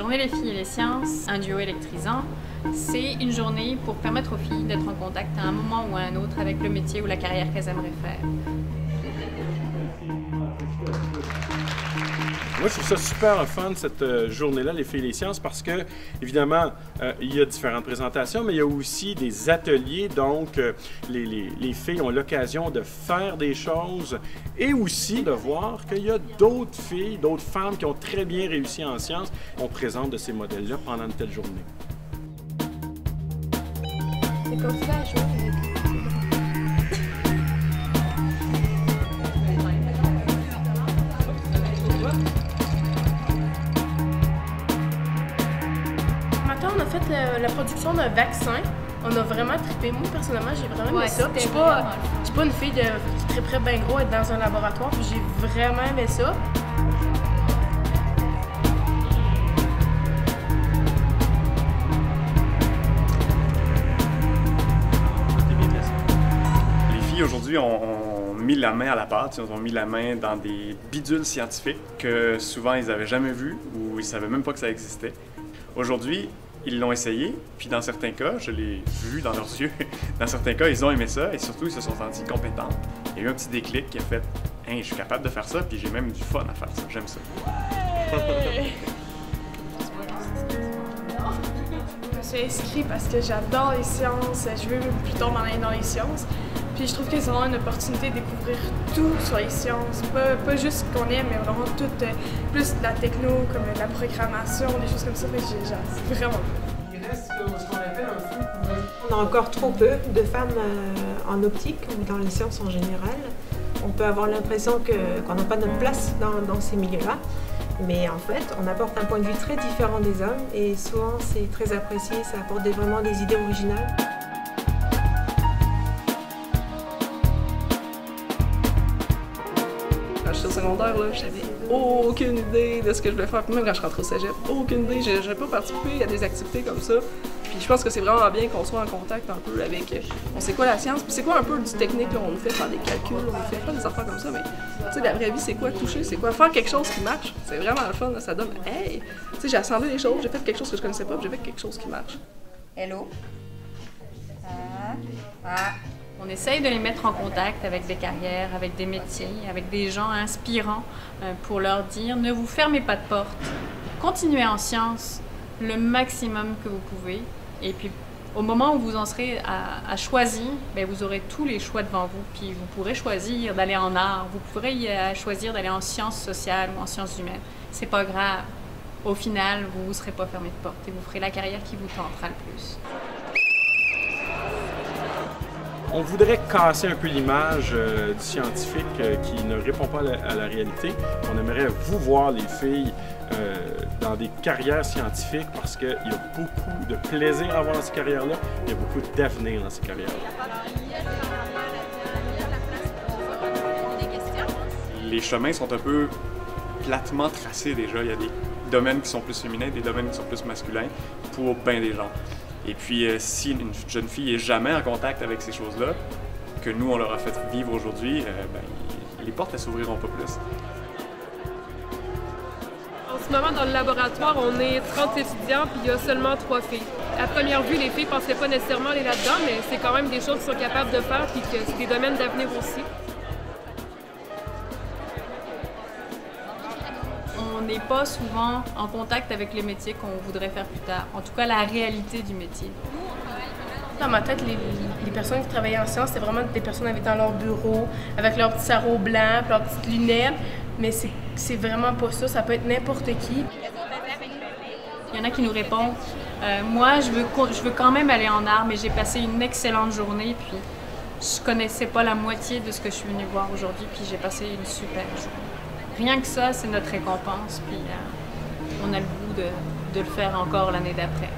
journée Les filles et les sciences, un duo électrisant, c'est une journée pour permettre aux filles d'être en contact à un moment ou à un autre avec le métier ou la carrière qu'elles aimeraient faire. Moi, je trouve ça super fun, cette journée-là, les filles et les sciences, parce que, évidemment, il y a différentes présentations, mais il y a aussi des ateliers. Donc, les filles ont l'occasion de faire des choses et aussi de voir qu'il y a d'autres filles, d'autres femmes qui ont très bien réussi en sciences. On présente de ces modèles-là pendant une telle journée. C'est comme ça à jouer avec. On a fait la production d'un vaccin. On a vraiment trippé. Moi, personnellement, j'ai vraiment aimé ça. Je suis pas une fille de très bien gros être dans un laboratoire. Puis j'ai vraiment aimé ça. Les filles aujourd'hui ont mis la main à la pâte. Ils ont mis la main dans des bidules scientifiques que souvent ils n'avaient jamais vus ou ils ne savaient même pas que ça existait. Aujourd'hui, ils l'ont essayé, puis dans certains cas, je l'ai vu dans leurs yeux, dans certains cas, ils ont aimé ça et surtout, ils se sont sentis compétents. Il y a eu un petit déclic qui a fait « Hey, je suis capable de faire ça, puis j'ai même du fun à faire ça, j'aime ça. Ouais. Je me suis inscrite parce que j'adore les sciences, je veux plus tard m'en aller dans les sciences. Puis je trouve que c'est vraiment une opportunité de découvrir tout sur les sciences, pas juste ce qu'on aime, mais vraiment tout, plus de la techno, comme de la programmation, des choses comme ça, c'est vraiment cool. Il reste ce qu'on appelle un flou couvert. On a encore trop peu de femmes en optique ou dans les sciences en général. On peut avoir l'impression qu'on n'a pas notre place dans ces milieux-là, mais en fait, on apporte un point de vue très différent des hommes et souvent c'est très apprécié, ça apporte vraiment des idées originales. Quand j'étais au secondaire, j'avais aucune idée de ce que je voulais faire. Puis même quand je rentre au cégep, aucune idée. Je n'ai pas participé à des activités comme ça. Puis je pense que c'est vraiment bien qu'on soit en contact un peu avec... on sait quoi la science, puis c'est quoi un peu du technique, là, on nous fait faire des calculs, on nous fait faire des affaires comme ça, mais tu sais, la vraie vie, c'est quoi toucher, c'est quoi faire quelque chose qui marche. C'est vraiment le fun, là, ça donne « Hey! » Tu sais, j'ai assemblé des choses, j'ai fait quelque chose que je connaissais pas, puis j'ai fait quelque chose qui marche. Hello. On essaye de les mettre en contact avec des carrières, avec des métiers, avec des gens inspirants pour leur dire ne vous fermez pas de porte, continuez en sciences le maximum que vous pouvez et puis au moment où vous en serez à choisir, bien, vous aurez tous les choix devant vous puis vous pourrez choisir d'aller en art, vous pourrez choisir d'aller en sciences sociales ou en sciences humaines. C'est pas grave. Au final, vous ne serez pas fermé de porte et vous ferez la carrière qui vous tentera le plus. On voudrait casser un peu l'image du scientifique qui ne répond pas à la réalité. On aimerait vous voir, les filles, dans des carrières scientifiques parce qu'il y a beaucoup de plaisir à avoir dans ces carrières-là. Il y a beaucoup d'avenir dans ces carrières-là. Les chemins sont un peu platement tracés déjà. Il y a des domaines qui sont plus féminins, des domaines qui sont plus masculins pour bien des gens. Et puis, si une jeune fille n'est jamais en contact avec ces choses-là, que nous, on leur a fait vivre aujourd'hui, les portes ne s'ouvriront pas plus. En ce moment, dans le laboratoire, on est 30 étudiants, puis il y a seulement 3 filles. À première vue, les filles ne penseraient pas nécessairement aller là-dedans, mais c'est quand même des choses qu'ils sont capables de faire, puis que c'est des domaines d'avenir aussi. On n'est pas souvent en contact avec les métiers qu'on voudrait faire plus tard. En tout cas, la réalité du métier. Dans ma tête, les personnes qui travaillaient en sciences, c'était vraiment des personnes qui étaient dans leur bureau, avec leur petit sarrau blanc, puis leurs petites lunettes. Mais c'est vraiment pas ça. Ça peut être n'importe qui. Il y en a qui nous répondent moi, je veux quand même aller en art, mais j'ai passé une excellente journée, puis je connaissais pas la moitié de ce que je suis venue voir aujourd'hui, puis j'ai passé une super journée. Rien que ça, c'est notre récompense, puis on a le goût de le faire encore l'année d'après.